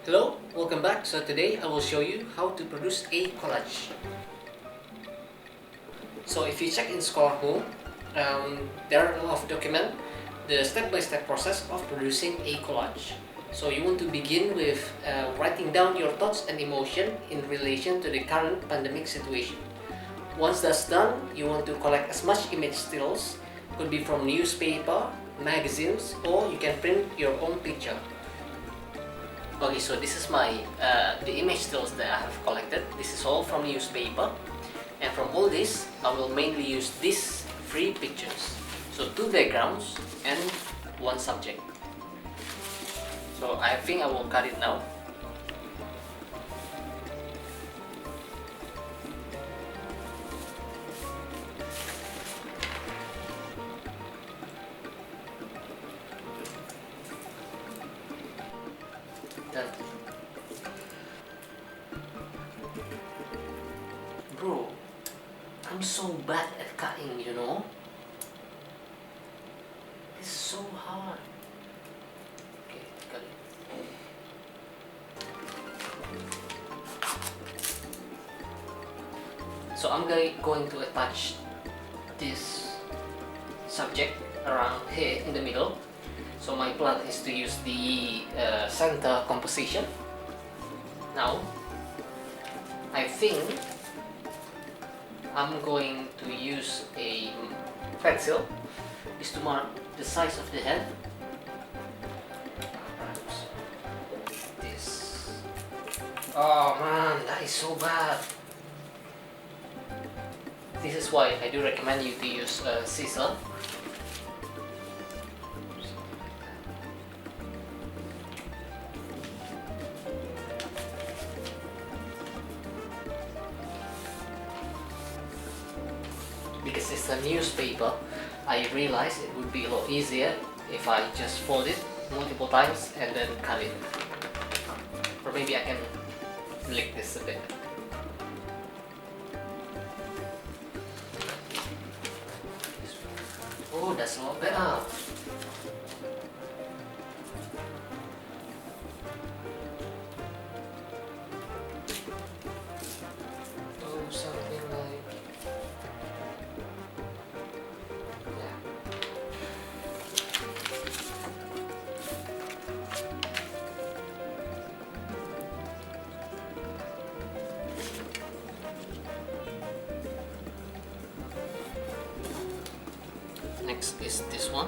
Hello, welcome back. So today I will show you how to produce a collage. So if you check in Scholar Home, there are a lot of documents, the step-by-step process of producing a collage. So you want to begin with writing down your thoughts and emotion in relation to the current pandemic situation. Once that's done, you want to collect as much image stills, could be from newspaper, magazines, or you can print your own picture. Okay, so this is the image stills that I have collected. This is all from newspaper, and from all this I will mainly use these 3 pictures. So 2 backgrounds and 1 subject. So I think I will cut it now. Done. Bro, I'm so bad at cutting, you know? It's so hard. Okay, got it. So I'm going to attach this subject around here in the middle. So my plan is to use the center composition. Now, I think I'm going to use a pencil is to mark the size of the head. This. Oh man, that is so bad. This is why I do recommend you to use a scissor. Because it's a newspaper, I realized it would be a lot easier if I just fold it multiple times and then cut it. Or maybe I can lick this a bit. Oh, that's a lot better. Oh, something like... Next is this one.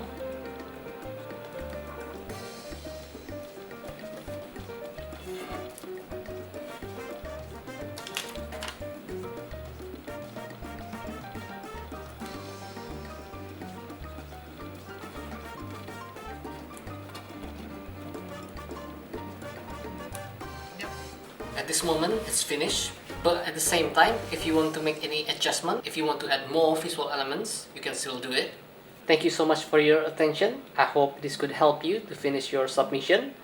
Yep. At this moment it's finished. But at the same time, if you want to make any adjustment, if you want to add more visual elements, you can still do it. Thank you so much for your attention. I hope this could help you to finish your submission.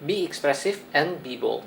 Be expressive and be bold.